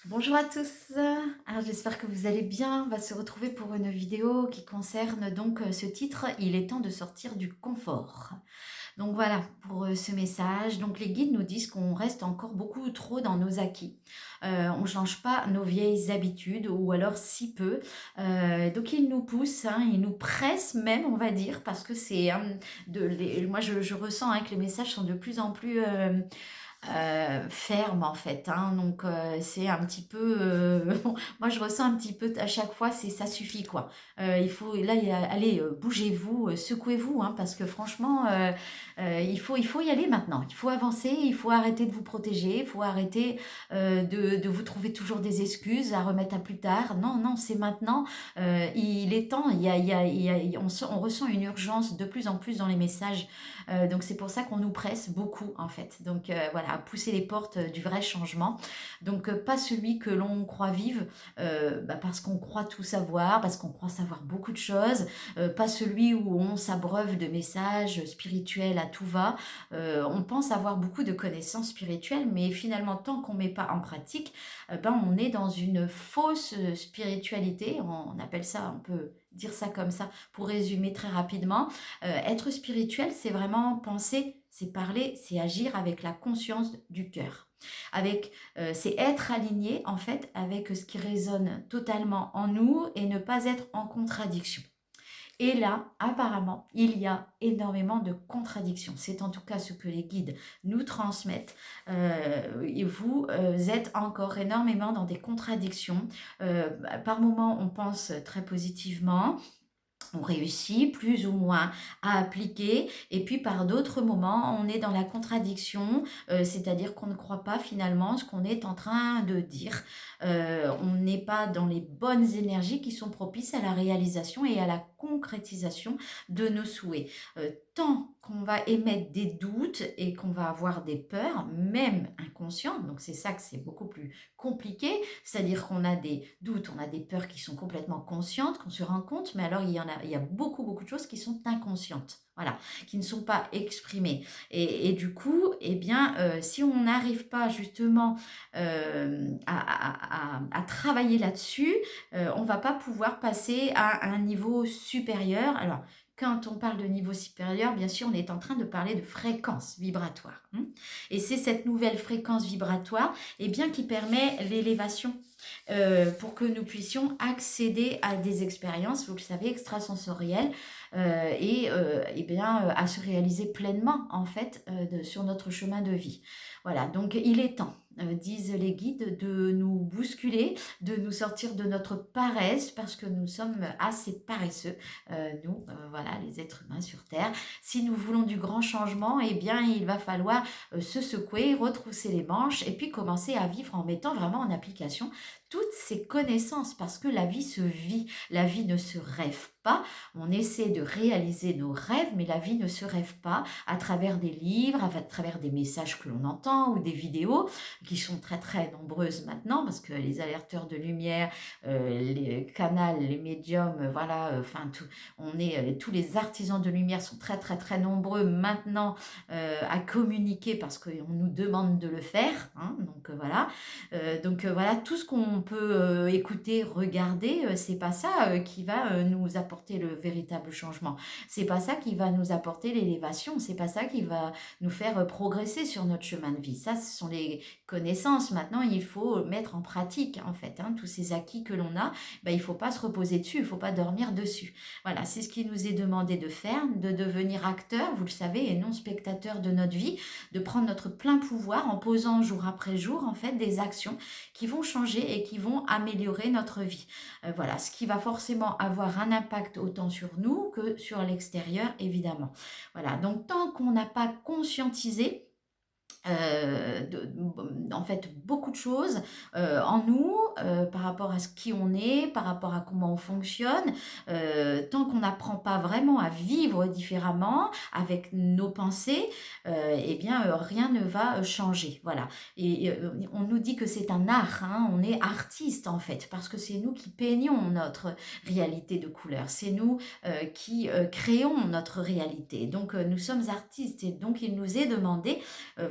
Bonjour à tous, alors j'espère que vous allez bien. On va se retrouver pour une vidéo qui concerne donc ce titre: «Il est temps de sortir du confort». Donc voilà pour ce message. Donc les guides nous disent qu'on reste encore beaucoup trop dans nos acquis. On ne change pas nos vieilles habitudes ou alors si peu. Donc ils nous poussent, hein, ils nous pressent même, on va dire, parce que c'est moi je ressens, hein, que les messages sont de plus en plus ferme en fait, hein, donc c'est un petit peu, moi je ressens un petit peu à chaque fois, c'est ça suffit quoi. Il faut là, allez, bougez-vous, secouez-vous, hein, parce que franchement, il faut y aller maintenant. Il faut avancer, il faut arrêter de vous protéger, il faut arrêter de vous trouver toujours des excuses à remettre à plus tard. Non, non, c'est maintenant. Il est temps. On ressent une urgence de plus en plus dans les messages. Donc c'est pour ça qu'on nous presse beaucoup en fait. Donc voilà, à pousser les portes du vrai changement. Donc pas celui que l'on croit vivre parce qu'on croit tout savoir, parce qu'on croit savoir beaucoup de choses. Pas celui où on s'abreuve de messages spirituels à tout va. On pense avoir beaucoup de connaissances spirituelles, mais finalement tant qu'on ne met pas en pratique, on est dans une fausse spiritualité. On appelle ça, on peut dire ça comme ça pour résumer très rapidement. Être spirituel, c'est vraiment penser, c'est parler, c'est agir avec la conscience du cœur. C'est être aligné en fait avec ce qui résonne totalement en nous et ne pas être en contradiction. Et là, apparemment, il y a énormément de contradictions. C'est en tout cas ce que les guides nous transmettent. Et vous êtes encore énormément dans des contradictions. Par moments, on pense très positivement, on réussit plus ou moins à appliquer, et puis par d'autres moments on est dans la contradiction, c'est-à-dire qu'on ne croit pas finalement ce qu'on est en train de dire. On n'est pas dans les bonnes énergies qui sont propices à la réalisation et à la concrétisation de nos souhaits. Tant qu'on va émettre des doutes et qu'on va avoir des peurs, même inconscientes, donc c'est ça que c'est beaucoup plus compliqué, c'est-à-dire qu'on a des doutes, on a des peurs qui sont complètement conscientes, qu'on se rend compte, mais alors il y a beaucoup, beaucoup de choses qui sont inconscientes, voilà, qui ne sont pas exprimées. Et du coup, eh bien, si on n'arrive pas justement à travailler là-dessus, on ne va pas pouvoir passer à un niveau supérieur. Alors, quand on parle de niveau supérieur, bien sûr, on est en train de parler de fréquence vibratoire, hein. Et c'est cette nouvelle fréquence vibratoire, eh bien, qui permet l'élévation pour que nous puissions accéder à des expériences, vous le savez, extrasensorielles, et bien à se réaliser pleinement en fait sur notre chemin de vie. Voilà, donc il est temps, disent les guides, de nous bousculer, de nous sortir de notre paresse parce que nous sommes assez paresseux, nous, voilà, les êtres humains sur Terre. Si nous voulons du grand changement, eh bien il va falloir se secouer, retrousser les manches et puis commencer à vivre en mettant vraiment en application toutes ces connaissances, parce que la vie se vit, la vie ne se rêve pas. On essaie de réaliser nos rêves, mais la vie ne se rêve pas à travers des livres, à travers des messages que l'on entend ou des vidéos qui sont très très nombreuses maintenant, parce que les alerteurs de lumière, les canals, les médiums, voilà, enfin tout, tous les artisans de lumière sont très très très nombreux maintenant à communiquer parce qu'on nous demande de le faire, hein, donc voilà. Voilà, tout ce qu'on peut écouter, regarder, c'est pas ça qui va nous apporter le véritable changement. C'est pas ça qui va nous apporter l'élévation. C'est pas ça qui va nous faire progresser sur notre chemin de vie. Ça, ce sont les connaissances. Maintenant, il faut mettre en pratique, en fait, hein, tous ces acquis que l'on a. Il faut pas se reposer dessus, il faut pas dormir dessus. Voilà, c'est ce qui nous est demandé de faire, de devenir acteur, vous le savez, et non spectateur de notre vie, de prendre notre plein pouvoir en posant jour après jour, en fait, des actions qui vont changer et qui vont améliorer notre vie. Voilà, ce qui va forcément avoir un impact autant sur nous que sur l'extérieur, évidemment. Voilà, donc tant qu'on n'a pas conscientisé en fait beaucoup de choses en nous, par rapport à ce qui on est, par rapport à comment on fonctionne, tant qu'on n'apprend pas vraiment à vivre différemment avec nos pensées, eh bien rien ne va changer, voilà. Et on nous dit que c'est un art, hein, on est artiste en fait, parce que c'est nous qui peignons notre réalité de couleur, c'est nous qui créons notre réalité, donc nous sommes artistes, et donc il nous est demandé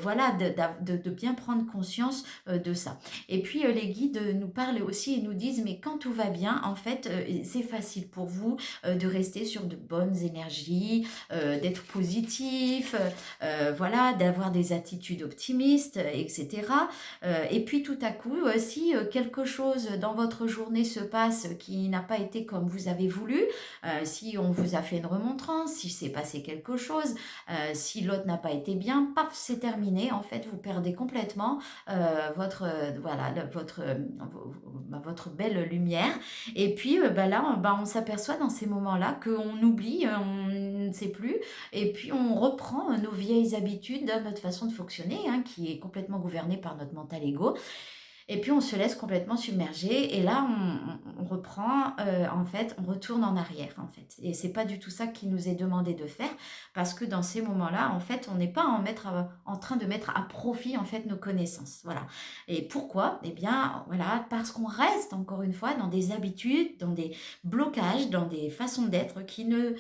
voilà, voilà, de bien prendre conscience de ça. Et puis les guides nous parlent aussi et nous disent, mais quand tout va bien, en fait, c'est facile pour vous de rester sur de bonnes énergies, d'être positif, voilà, d'avoir des attitudes optimistes, etc. Et puis tout à coup, si quelque chose dans votre journée se passe qui n'a pas été comme vous avez voulu, si on vous a fait une remontrance, si s'est passé quelque chose, si l'autre n'a pas été bien, paf, c'est terminé. En fait, vous perdez complètement votre, voilà, votre belle lumière. Et puis là, on s'aperçoit dans ces moments-là qu'on oublie, on ne sait plus, et puis on reprend nos vieilles habitudes, notre façon de fonctionner, hein, qui est complètement gouvernée par notre mental ego. Et puis on se laisse complètement submerger et là on reprend, en fait, on retourne en arrière en fait. Et c'est pas du tout ça qui nous est demandé de faire parce que dans ces moments-là, en fait, on n'est pas en train de mettre à profit en fait nos connaissances. Voilà. Et pourquoi? Eh bien, voilà, parce qu'on reste encore une fois dans des habitudes, dans des blocages, dans des façons d'être qui ne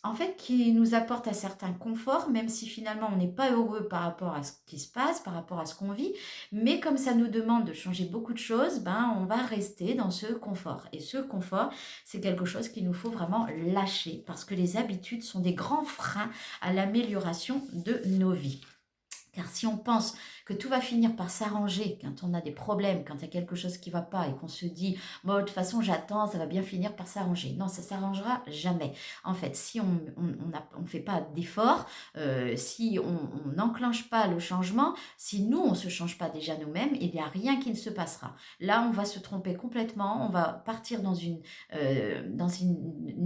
en fait, qui nous apporte un certain confort, même si finalement on n'est pas heureux par rapport à ce qui se passe, par rapport à ce qu'on vit. Mais comme ça nous demande de changer beaucoup de choses, ben on va rester dans ce confort. Et ce confort, c'est quelque chose qu'il nous faut vraiment lâcher, parce que les habitudes sont des grands freins à l'amélioration de nos vies. Car si on pense que tout va finir par s'arranger quand on a des problèmes, quand il y a quelque chose qui ne va pas et qu'on se dit bon, de toute façon j'attends, ça va bien finir par s'arranger. Non, ça ne s'arrangera jamais. En fait, si on fait pas d'efforts, si on n'enclenche pas le changement, si nous on ne se change pas déjà nous-mêmes, il n'y a rien qui ne se passera. Là, on va se tromper complètement, on va partir dans une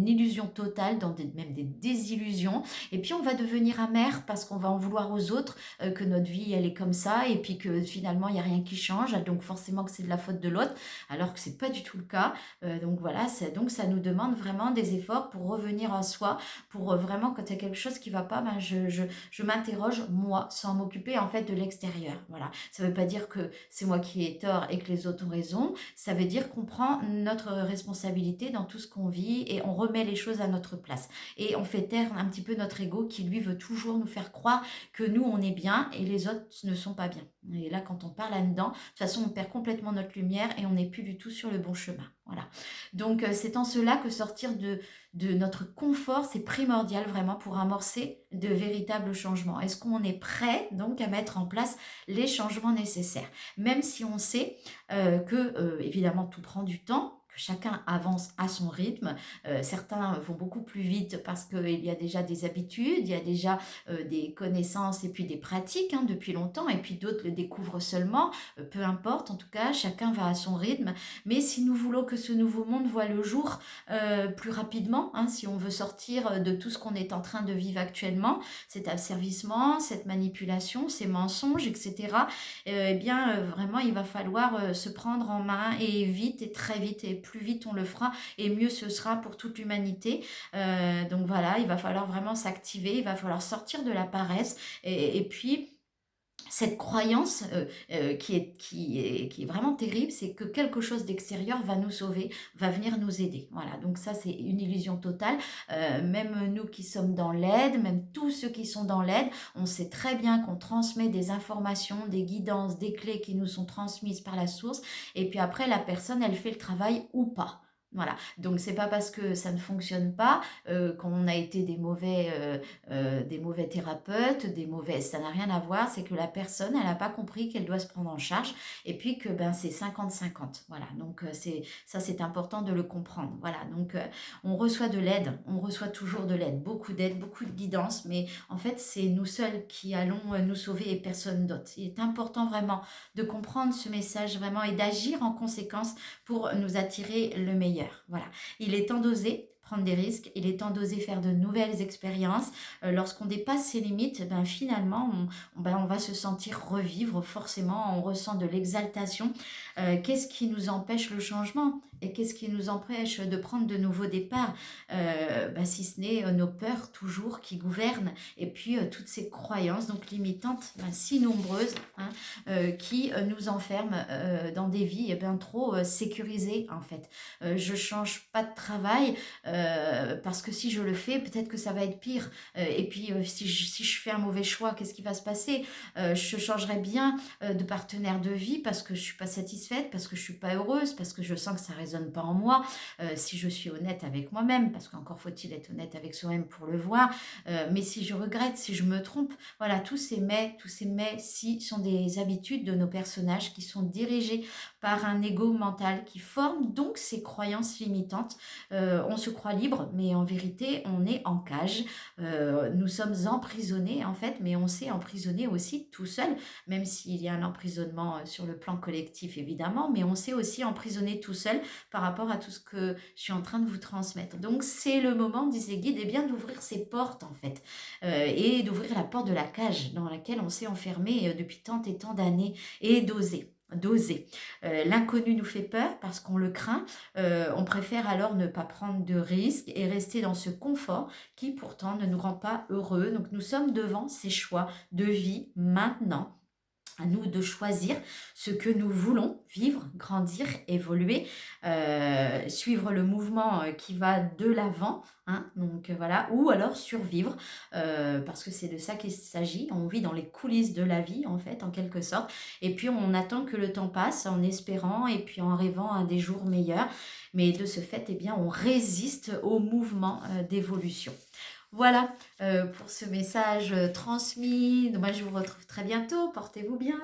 illusion totale, même des désillusions, et puis on va devenir amer parce qu'on va en vouloir aux autres, que notre vie elle est comme ça et puis que finalement il n'y a rien qui change, donc forcément que c'est de la faute de l'autre, alors que c'est pas du tout le cas. Donc voilà, donc ça nous demande vraiment des efforts pour revenir à soi, pour vraiment quand il y a quelque chose qui va pas, ben je m'interroge moi sans m'occuper en fait de l'extérieur. Voilà, ça veut pas dire que c'est moi qui ai tort et que les autres ont raison, ça veut dire qu'on prend notre responsabilité dans tout ce qu'on vit et on remet les choses à notre place et on fait taire un petit peu notre ego qui lui veut toujours nous faire croire que nous on est bien et les autres ne sont pas bien. Et là, quand on part là-dedans, de toute façon, on perd complètement notre lumière et on n'est plus du tout sur le bon chemin. Voilà. Donc, c'est en cela que sortir de notre confort, c'est primordial vraiment pour amorcer de véritables changements. Est-ce qu'on est prêt donc à mettre en place les changements nécessaires? Même si on sait que, évidemment, tout prend du temps, que chacun avance à son rythme. Certains vont beaucoup plus vite parce qu'il y a déjà des habitudes, il y a déjà des connaissances et puis des pratiques hein, depuis longtemps, et puis d'autres le découvrent seulement, peu importe, en tout cas, chacun va à son rythme. Mais si nous voulons que ce nouveau monde voit le jour plus rapidement, hein, si on veut sortir de tout ce qu'on est en train de vivre actuellement, cet asservissement, cette manipulation, ces mensonges, etc., eh bien, vraiment, il va falloir se prendre en main et vite et très vite, et plus vite on le fera et mieux ce sera pour toute l'humanité. Donc voilà, il va falloir vraiment s'activer, il va falloir sortir de la paresse et puis cette croyance qui est vraiment terrible, c'est que quelque chose d'extérieur va nous sauver, va venir nous aider. Voilà, donc ça c'est une illusion totale. Même nous qui sommes dans l'aide, même tous ceux qui sont dans l'aide, on sait très bien qu'on transmet des informations, des guidances, des clés qui nous sont transmises par la source, et puis après la personne elle fait le travail ou pas. Voilà, donc c'est pas parce que ça ne fonctionne pas qu'on a été des mauvais thérapeutes, ça n'a rien à voir, c'est que la personne, elle n'a pas compris qu'elle doit se prendre en charge et puis que ben c'est 50-50. Voilà, donc c'est important de le comprendre. Voilà, donc on reçoit de l'aide, on reçoit toujours de l'aide, beaucoup de guidance, mais en fait c'est nous seuls qui allons nous sauver et personne d'autre. Il est important vraiment de comprendre ce message vraiment et d'agir en conséquence pour nous attirer le meilleur. Voilà, il est temps d'oser prendre des risques, il est temps d'oser faire de nouvelles expériences. Lorsqu'on dépasse ses limites, ben finalement, on va se sentir revivre forcément, on ressent de l'exaltation. Qu'est-ce qui nous empêche le changement? Et qu'est-ce qui nous empêche de prendre de nouveaux départs? Si ce n'est nos peurs toujours qui gouvernent, et puis toutes ces croyances donc limitantes, si nombreuses, hein, qui nous enferment dans des vies trop sécurisées en fait. Je change pas de travail, parce que si je le fais, peut-être que ça va être pire. Et puis, si je fais un mauvais choix, qu'est-ce qui va se passer? Je changerai bien de partenaire de vie parce que je suis pas satisfaite, parce que je suis pas heureuse, parce que je sens que ça résonne pas en moi. Si je suis honnête avec moi-même, parce qu'encore faut-il être honnête avec soi-même pour le voir. Mais si je regrette, si je me trompe, voilà, tous ces mais si sont des habitudes de nos personnages qui sont dirigés par un ego mental qui forme donc ces croyances limitantes. On se croit libre, mais en vérité, on est en cage. Nous sommes emprisonnés en fait, mais on s'est emprisonné aussi tout seul, même s'il y a un emprisonnement sur le plan collectif évidemment, mais on s'est aussi emprisonné tout seul par rapport à tout ce que je suis en train de vous transmettre. Donc c'est le moment, disent les guides, eh bien d'ouvrir ces portes en fait, et d'ouvrir la porte de la cage dans laquelle on s'est enfermé depuis tant et tant d'années, et d'oser. L'inconnu nous fait peur parce qu'on le craint. On préfère alors ne pas prendre de risques et rester dans ce confort qui pourtant ne nous rend pas heureux. Donc nous sommes devant ces choix de vie maintenant. À nous de choisir ce que nous voulons vivre, grandir, évoluer, suivre le mouvement qui va de l'avant, hein, donc voilà, ou alors survivre, parce que c'est de ça qu'il s'agit. On vit dans les coulisses de la vie, en fait, en quelque sorte, et puis on attend que le temps passe en espérant et puis en rêvant à des jours meilleurs, mais de ce fait, eh bien, on résiste au mouvement d'évolution. Voilà pour ce message transmis. Moi, je vous retrouve très bientôt. Portez-vous bien.